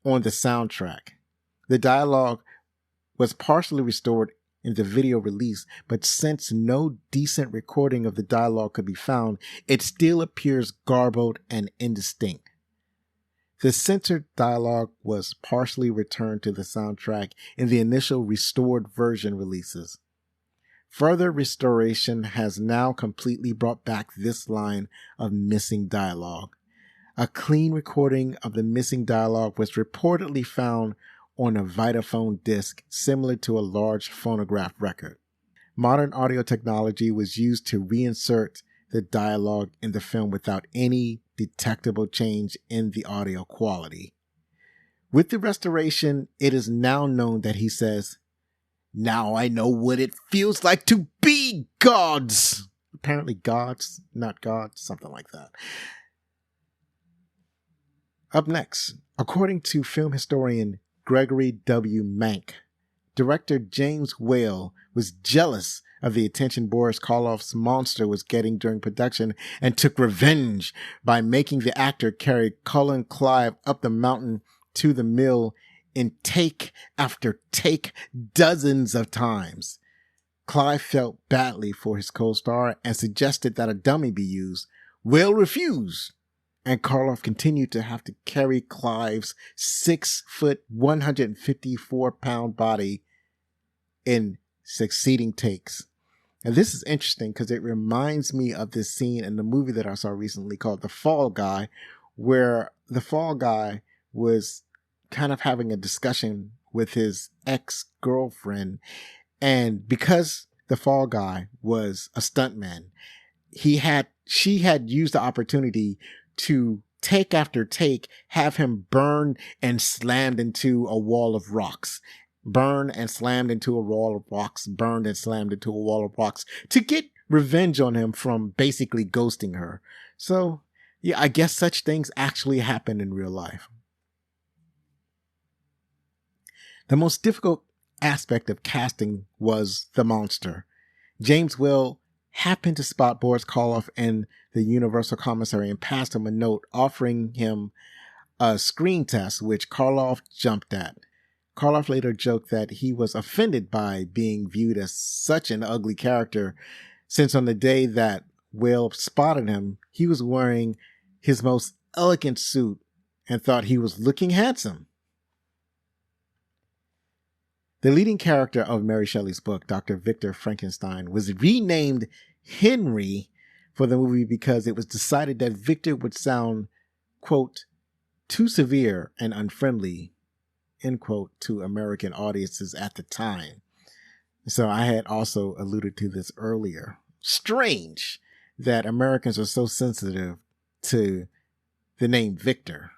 on the soundtrack. The dialogue was partially restored in the video release, but since no decent recording of the dialogue could be found, it still appears garbled and indistinct. The censored dialogue was partially returned to the soundtrack in the initial restored version releases. Further restoration has now completely brought back this line of missing dialogue. A clean recording of the missing dialogue was reportedly found on a Vitaphone disc similar to a large phonograph record. Modern audio technology was used to reinsert the dialogue in the film without any detectable change in the audio quality. With the restoration, it is now known that he says, "Now I know what it feels like to be gods." Apparently gods, not God, something like that. Up next, according to film historian Gregory W. Mank, director James Whale was jealous of the attention Boris Karloff's monster was getting during production and took revenge by making the actor carry Cullen Clive up the mountain to the mill in take after take dozens of times. Clive felt badly for his co-star and suggested that a dummy be used. Whale refused, and Karloff continued to have to carry Clive's 6-foot, 154-pound body in succeeding takes. And this is interesting because it reminds me of this scene in the movie that I saw recently called The Fall Guy, where the Fall Guy was kind of having a discussion with his ex-girlfriend. And because the Fall Guy was a stuntman, she had used the opportunity to take after take have him burned and slammed into a wall of rocks. Burned and slammed into a wall of rocks. Burned and slammed into a wall of rocks to get revenge on him from basically ghosting her. So, yeah, I guess such things actually happen in real life. The most difficult aspect of casting was the monster. James Whale happened to spot Boris Karloff in the Universal Commissary and passed him a note offering him a screen test, which Karloff jumped at. Karloff later joked that he was offended by being viewed as such an ugly character, since on the day that Whale spotted him, he was wearing his most elegant suit and thought he was looking handsome. The leading character of Mary Shelley's book, Dr. Victor Frankenstein, was renamed Henry for the movie because it was decided that Victor would sound, quote, too severe and unfriendly, end quote, to American audiences at the time. So I had also alluded to this earlier. Strange that Americans are so sensitive to the name Victor.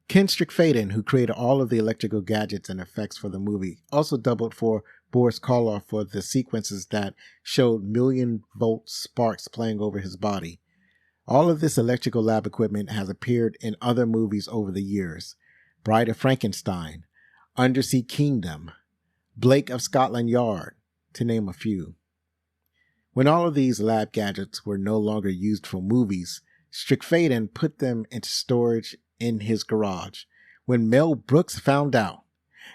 Ken Strickfaden, who created all of the electrical gadgets and effects for the movie, also doubled for Boris Karloff for the sequences that showed million-volt sparks playing over his body. All of this electrical lab equipment has appeared in other movies over the years. Bride of Frankenstein, Undersea Kingdom, Blake of Scotland Yard, to name a few. When all of these lab gadgets were no longer used for movies, Strickfaden put them into storage in his garage. When Mel Brooks found out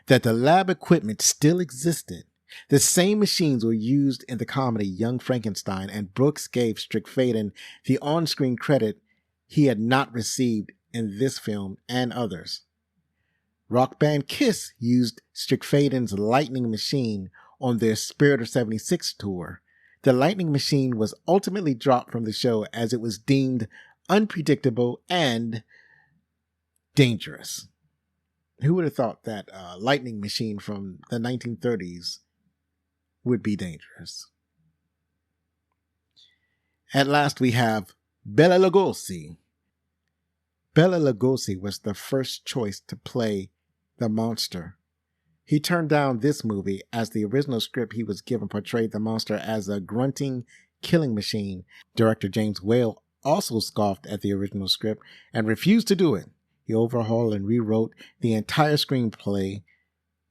that the lab equipment still existed, the same machines were used in the comedy Young Frankenstein, and Brooks gave Strickfaden the on-screen credit he had not received in this film and others. Rock band Kiss used Strickfaden's Lightning Machine on their Spirit of 76 tour. The Lightning Machine was ultimately dropped from the show as it was deemed unpredictable and dangerous. Who would have thought that a lightning machine from the 1930s would be dangerous? At last we have Bela Lugosi. Bela Lugosi was the first choice to play the monster. He turned down this movie as the original script he was given portrayed the monster as a grunting killing machine. Director James Whale also scoffed at the original script and refused to do it. He overhauled and rewrote the entire screenplay,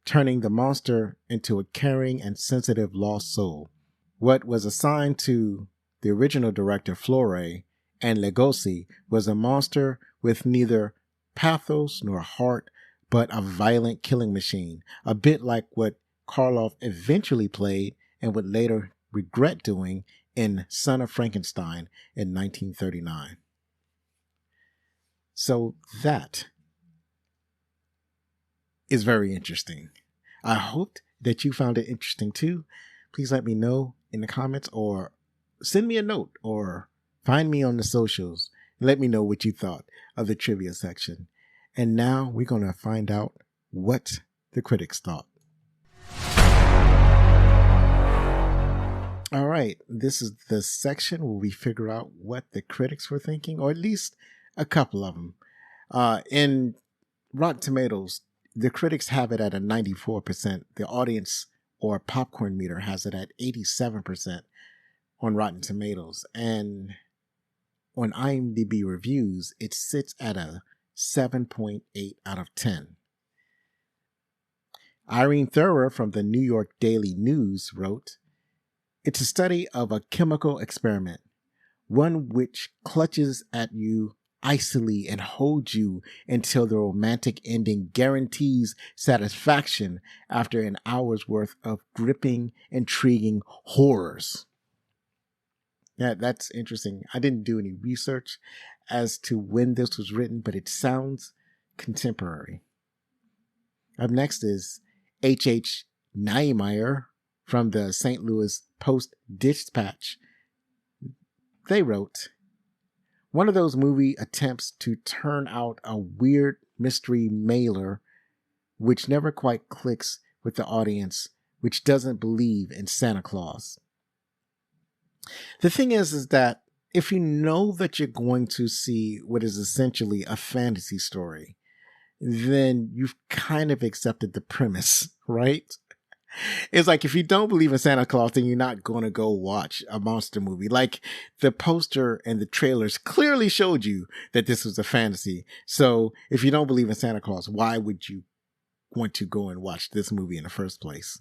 turning the monster into a caring and sensitive lost soul. What was assigned to the original director Flore and Lugosi was a monster with neither pathos nor heart, but a violent killing machine, a bit like what Karloff eventually played and would later regret doing in Son of Frankenstein in 1939. So that is very interesting. I hoped that you found it interesting too. Please let me know in the comments or send me a note or find me on the socials. Let me know what you thought of the trivia section. And now we're going to find out what the critics thought. All right, this is the section where we figure out what the critics were thinking, or at least a couple of them. In Rotten Tomatoes, the critics have it at a 94%. The audience or popcorn meter has it at 87% on Rotten Tomatoes. And on IMDb reviews, it sits at a 7.8 out of 10. Irene Thurer from the New York Daily News wrote, "It's a study of a chemical experiment, one which clutches at you icily and holds you until the romantic ending guarantees satisfaction after an hour's worth of gripping, intriguing horrors." Yeah, that's interesting. I didn't do any research as to when this was written, but it sounds contemporary. Up next is H.H. Niemeyer from the St. Louis Post-Dispatch. They wrote, "One of those movie attempts to turn out a weird mystery mailer which never quite clicks with the audience, which doesn't believe in Santa Claus." The thing is that if you know that you're going to see what is essentially a fantasy story, then you've kind of accepted the premise, right? It's like if you don't believe in Santa Claus, then you're not going to go watch a monster movie. Like the poster and the trailers clearly showed you that this was a fantasy. So if you don't believe in Santa Claus, why would you want to go and watch this movie in the first place?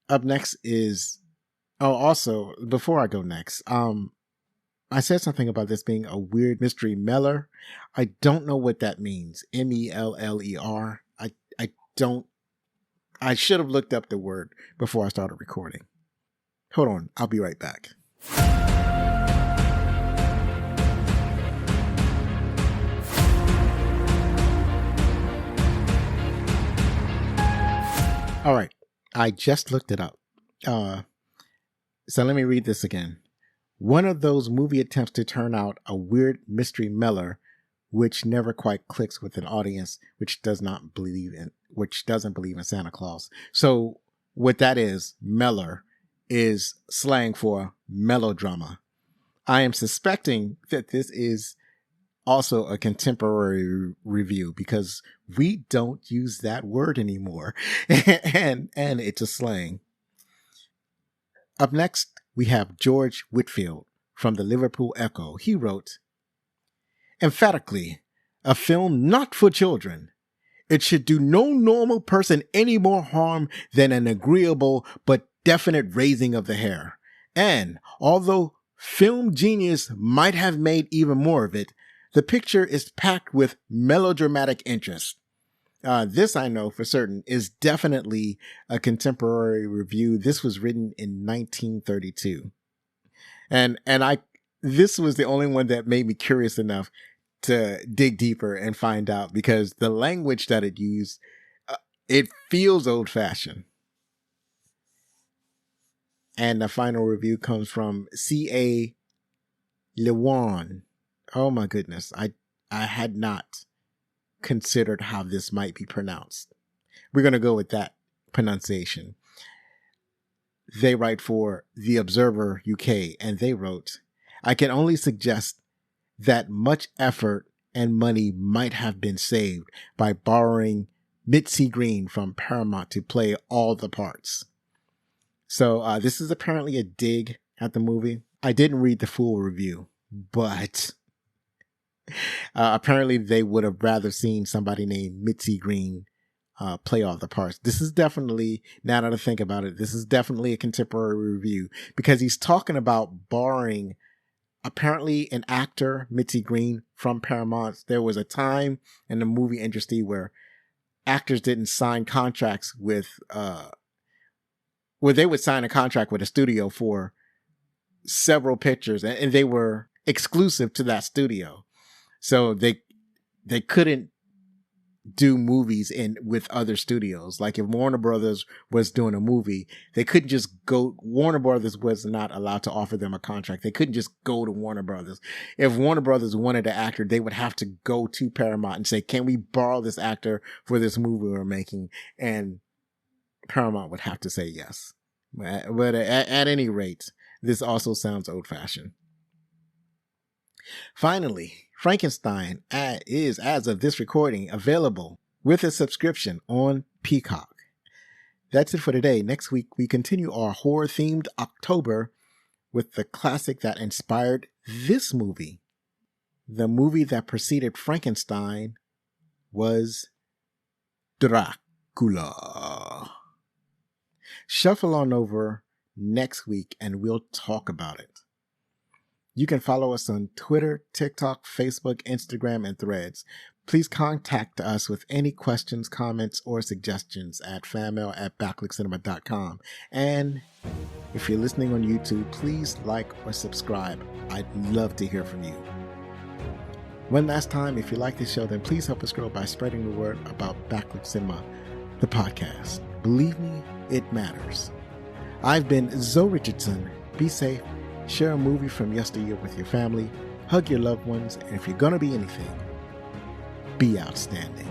Up next is, also, before I go next, I said something about this being a weird mystery mailer. I don't know what that means. MELLER. I should have looked up the word before I started recording. Hold on, I'll be right back. All right. I just looked it up. So let me read this again. One of those movie attempts to turn out a weird mystery meller, which never quite clicks with an audience which doesn't believe in Santa Claus. So what that is, meller, is slang for melodrama. I am suspecting that this is also a contemporary review because we don't use that word anymore, and it's a slang. Up next, we have George Whitfield from the Liverpool Echo. He wrote, emphatically, a film not for children. It should do no normal person any more harm than an agreeable but definite raising of the hair. And although film genius might have made even more of it, the picture is packed with melodramatic interest. This I know for certain is definitely a contemporary review. This was written in 1932. And this was the only one that made me curious enough to dig deeper and find out, because the language that it used, it feels old-fashioned. And the final review comes from C.A. Lewan. Oh my goodness. I had not considered how this might be pronounced. We're going to go with that pronunciation. They write for The Observer UK, and they wrote, I can only suggest that much effort and money might have been saved by borrowing Mitzi Green from Paramount to play all the parts. So this is apparently a dig at the movie. I didn't read the full review, but apparently they would have rather seen somebody named Mitzi Green play all the parts. This is definitely, now that I think about it, this is definitely a contemporary review, because he's talking about borrowing apparently an actor, Mitzi Green, from Paramount. There was a time in the movie industry where actors didn't sign contracts with, where they would sign a contract with a studio for several pictures, and they were exclusive to that studio. So they couldn't do movies with other studios. Like if Warner Brothers was doing a movie, they couldn't just go. Warner Brothers was not allowed to offer them a contract. They couldn't just go to Warner Brothers. If Warner Brothers wanted an actor, they would have to go to Paramount and say, can we borrow this actor for this movie we're making? And Paramount would have to say yes. But at any rate, this also sounds old-fashioned. Finally, Frankenstein is, as of this recording, available with a subscription on Peacock. That's it for today. Next week, we continue our horror-themed October with the classic that inspired this movie. The movie that preceded Frankenstein was Dracula. Shuffle on over next week and we'll talk about it. You can follow us on Twitter, TikTok, Facebook, Instagram, and Threads. Please contact us with any questions, comments, or suggestions at fanmail@backlickcinema.com. And if you're listening on YouTube, please like or subscribe. I'd love to hear from you. One last time, if you like this show, then please help us grow by spreading the word about Backlick Cinema, the podcast. Believe me, it matters. I've been Zoe Richardson. Be safe. Share a movie from yesteryear with your family. Hug your loved ones. And if you're going to be anything, be outstanding.